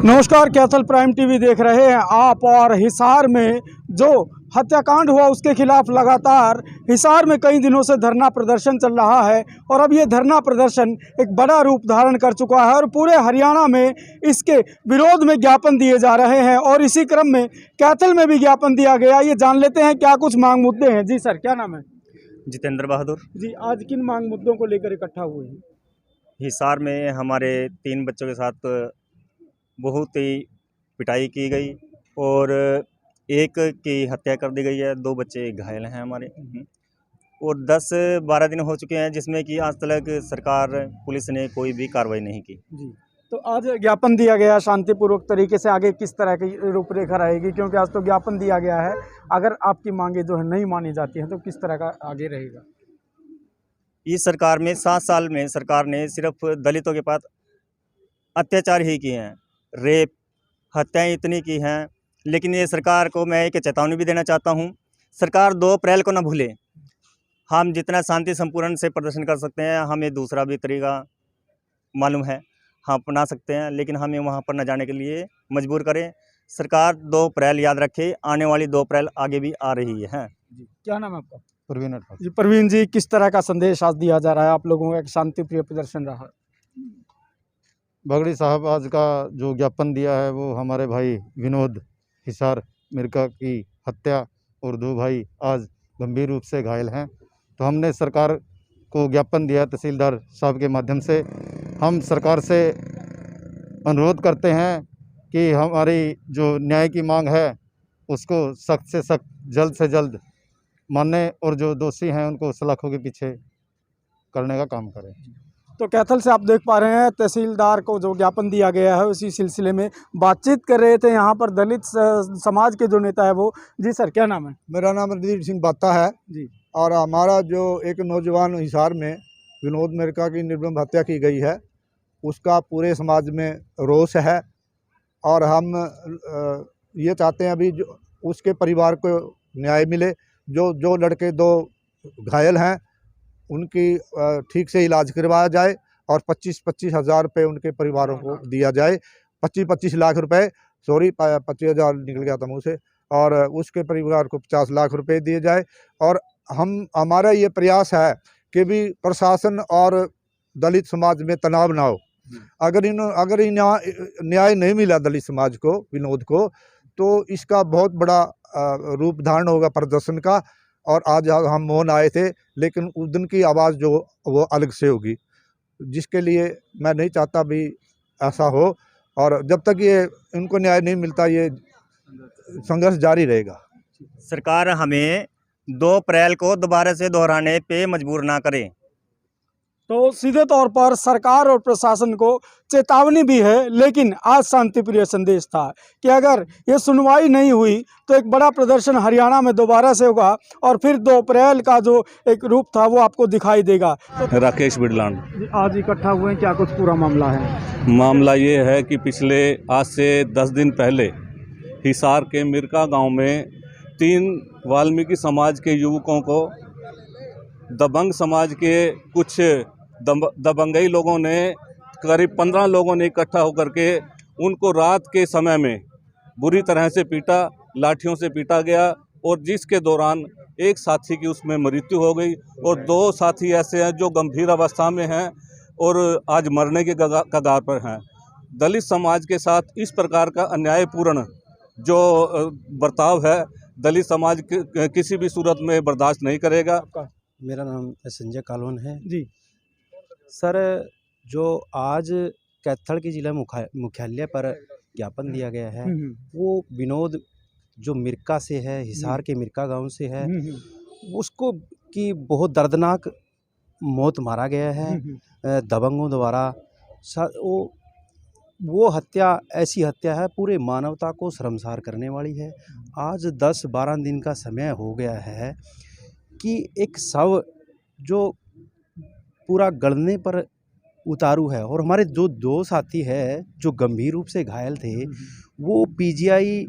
नमस्कार, Kaithal prime TV देख रहे हैं आप। और हिसार में जो हत्याकांड हुआ उसके खिलाफ लगातार हिसार में कई दिनों से धरना प्रदर्शन चल रहा है और अब ये धरना प्रदर्शन एक बड़ा रूप धारण कर चुका है और पूरे हरियाणा में इसके विरोध में ज्ञापन दिए जा रहे हैं। और इसी क्रम में कैथल में भी ज्ञापन दिया गया। ये जान लेते हैं क्या कुछ मांग मुद्दे हैं। जी सर, क्या नाम है? जितेंद्र बहादुर। जी, आज किन मांग मुद्दों को लेकर इकट्ठा हुए हैं? हिसार में हमारे 3 बच्चों के साथ बहुत ही पिटाई की गई और एक की हत्या कर दी गई है। 2 बच्चे घायल हैं हमारे और 10-12 दिन हो चुके हैं जिसमें कि आज तक सरकार पुलिस ने कोई भी कार्रवाई नहीं की। जी, तो आज ज्ञापन दिया गया शांतिपूर्वक तरीके से, आगे किस तरह की रूपरेखा रहेगी? क्योंकि आज तो ज्ञापन दिया गया है, अगर आपकी मांगे जो है नहीं मानी जाती हैं तो किस तरह का आगे रहेगा? इस सरकार में 7 साल में सरकार ने सिर्फ दलितों के पास अत्याचार ही किए हैं, रेप हत्याएं इतनी की हैं। लेकिन ये सरकार को मैं एक चेतावनी भी देना चाहता हूँ, सरकार 2 अप्रैल को न भूले। हम जितना शांति संपूर्ण से प्रदर्शन कर सकते हैं, हमें दूसरा भी तरीका मालूम है, हम अपना सकते हैं, लेकिन हमें वहाँ पर न जाने के लिए मजबूर करें। सरकार 2 अप्रैल याद रखे, आने वाली 2 अप्रैल आगे भी आ रही है। जी, क्या नाम है आपका? प्रवीण। जी प्रवीण जी, किस तरह का संदेश आज दिया जा रहा है? आप लोगों का एक शांति प्रिय प्रदर्शन रहा। बगड़ी साहब आज का जो ज्ञापन दिया है वो हमारे भाई विनोद हिसार मिर्का की हत्या और 2 भाई आज गंभीर रूप से घायल हैं। तो हमने सरकार को ज्ञापन दिया तहसीलदार साहब के माध्यम से। हम सरकार से अनुरोध करते हैं कि हमारी जो न्याय की मांग है उसको सख्त से सख्त जल्द से जल्द माने और जो दोषी हैं उनको सलाखों के पीछे करने का काम करें। तो कैथल से आप देख पा रहे हैं तहसीलदार को जो ज्ञापन दिया गया है उसी सिलसिले में बातचीत कर रहे थे यहाँ पर दलित समाज के जो नेता है वो। जी सर, क्या नाम है? मेरा नाम रणदीप सिंह बाता है जी। और हमारा जो एक नौजवान हिसार में विनोद मिर्का की निर्मम हत्या की गई है उसका पूरे समाज में रोष है और हम ये चाहते हैं अभी जो उसके परिवार को न्याय मिले। जो लड़के 2 घायल हैं उनकी ठीक से इलाज करवाया जाए और 25-25 हज़ार रुपये उनके परिवारों को दिया जाए। 25-25 लाख रुपए, सॉरी 25 हज़ार निकल गया था मुँह से। और उसके परिवार को 50 लाख रुपए दिए जाए। और हमारा ये प्रयास है कि भी प्रशासन और दलित समाज में तनाव ना हो। अगर न्याय नहीं मिला दलित समाज को, विनोद को, तो इसका बहुत बड़ा रूप धारण होगा प्रदर्शन का। और आज हम मौन आए थे, लेकिन उस दिन की आवाज़ जो वो अलग से होगी, जिसके लिए मैं नहीं चाहता भी ऐसा हो। और जब तक ये इनको न्याय नहीं मिलता ये संघर्ष जारी रहेगा। सरकार हमें 2 अप्रैल को दोबारा से दोहराने पे मजबूर ना करे। तो सीधे तौर पर सरकार और प्रशासन को चेतावनी भी है, लेकिन आज शांतिप्रिय संदेश था कि अगर ये सुनवाई नहीं हुई तो एक बड़ा प्रदर्शन हरियाणा में दोबारा से होगा और फिर 2 अप्रैल का जो एक रूप था वो आपको दिखाई देगा। तो राकेश बिडलान आज इकट्ठा हुए, क्या कुछ पूरा मामला है? मामला ये है कि पिछले आज से 10 दिन पहले हिसार के मिर्का गांव में 3 वाल्मीकि समाज के युवकों को दबंग समाज के कुछ दबंगई लोगों ने, करीब 15 लोगों ने इकट्ठा होकर के उनको रात के समय में बुरी तरह से पीटा, लाठियों से पीटा गया और जिसके दौरान एक साथी की उसमें मृत्यु हो गई और 2 साथी ऐसे हैं जो गंभीर अवस्था में हैं और आज मरने के कगार पर हैं। दलित समाज के साथ इस प्रकार का अन्यायपूर्ण जो बर्ताव है दलित समाज किसी भी सूरत में बर्दाश्त नहीं करेगा। मेरा नाम संजय कालवन है जी सर। जो आज कैथल के जिला मुख्यालय पर ज्ञापन दिया गया है वो विनोद जो मिर्का से है, हिसार के मिर्का गांव से है, उसको की बहुत दर्दनाक मौत मारा गया है दबंगों द्वारा। वो हत्या ऐसी हत्या है पूरे मानवता को शर्मसार करने वाली है। आज 10-12 दिन का समय हो गया है कि एक शव जो पूरा गलने पर उतारू है और हमारे जो 2 साथी है जो गंभीर रूप से घायल थे वो पीजीआई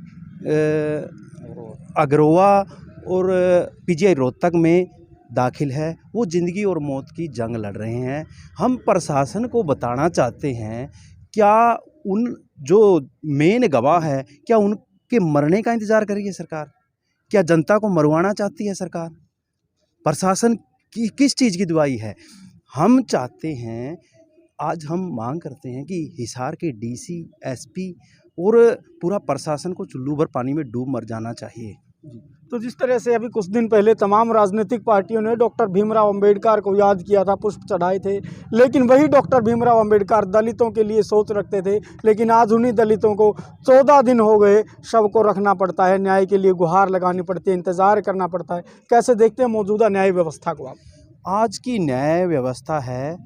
अग्रोवा और पीजीआई रोहतक में दाखिल है। वो ज़िंदगी और मौत की जंग लड़ रहे हैं। हम प्रशासन को बताना चाहते हैं क्या उन जो मेन गवाह है, क्या उनके मरने का इंतज़ार कर रही है सरकार? क्या जनता को मरवाना चाहती है सरकार? प्रशासन की किस चीज़ की दुआई है? हम चाहते हैं, आज हम मांग करते हैं कि हिसार के डीसी, एसपी और पूरा प्रशासन को चुल्लू भर पानी में डूब मर जाना चाहिए। तो जिस तरह से अभी कुछ दिन पहले तमाम राजनीतिक पार्टियों ने डॉक्टर भीमराव अंबेडकर को याद किया था, पुष्प चढ़ाए थे, लेकिन वही डॉक्टर भीमराव अंबेडकर दलितों के लिए सोच रखते थे, लेकिन आज उन्हीं दलितों को 14 दिन हो गए शव को रखना पड़ता है, न्याय के लिए गुहार लगानी पड़ती है, इंतज़ार करना पड़ता है। कैसे देखते हैं मौजूदा न्याय व्यवस्था को आप? आज की न्याय व्यवस्था है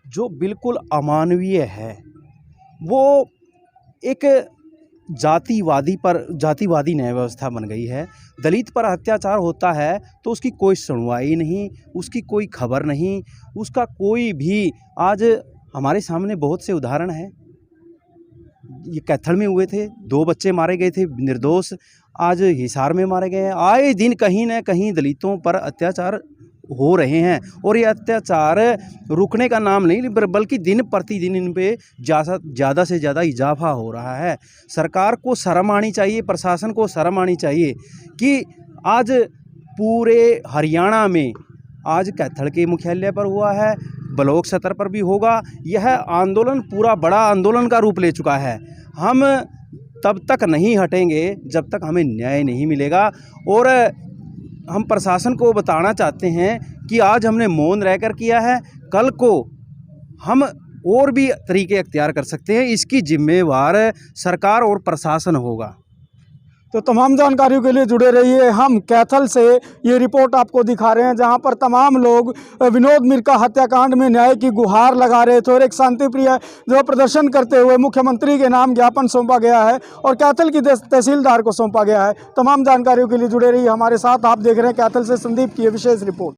जो बिल्कुल अमानवीय है, वो एक जातिवादी न्याय व्यवस्था बन गई है। दलित पर अत्याचार होता है तो उसकी कोई सुनवाई नहीं, उसकी कोई खबर नहीं, उसका कोई भी। आज हमारे सामने बहुत से उदाहरण हैं। ये कैथल में हुए थे, 2 बच्चे मारे गए थे निर्दोष, आज हिसार में मारे गए हैं। आए दिन कहीं न कहीं दलितों पर अत्याचार हो रहे हैं और ये अत्याचार रुकने का नाम नहीं, बल्कि दिन प्रतिदिन इन पे ज़्यादा से ज़्यादा इजाफा हो रहा है। सरकार को शर्म आनी चाहिए, प्रशासन को शर्म आनी चाहिए कि आज पूरे हरियाणा में आज कैथल के मुख्यालय पर हुआ है, ब्लॉक स्तर पर भी होगा। यह आंदोलन पूरा बड़ा आंदोलन का रूप ले चुका है। हम तब तक नहीं हटेंगे जब तक हमें न्याय नहीं मिलेगा। और हम प्रशासन को बताना चाहते हैं कि आज हमने मौन रहकर किया है, कल को हम और भी तरीके अख्तियार कर सकते हैं। इसकी जिम्मेवार सरकार और प्रशासन होगा। तो तमाम जानकारियों के लिए जुड़े रहिए। हम कैथल से ये रिपोर्ट आपको दिखा रहे हैं, जहां पर तमाम लोग विनोद मिर्का हत्याकांड में न्याय की गुहार लगा रहे थे और एक शांतिप्रिय जो प्रदर्शन करते हुए मुख्यमंत्री के नाम ज्ञापन सौंपा गया है और कैथल की तहसीलदार को सौंपा गया है। तमाम जानकारियों के लिए जुड़े रहिए हमारे साथ। आप देख रहे हैं कैथल से संदीप की ये विशेष रिपोर्ट।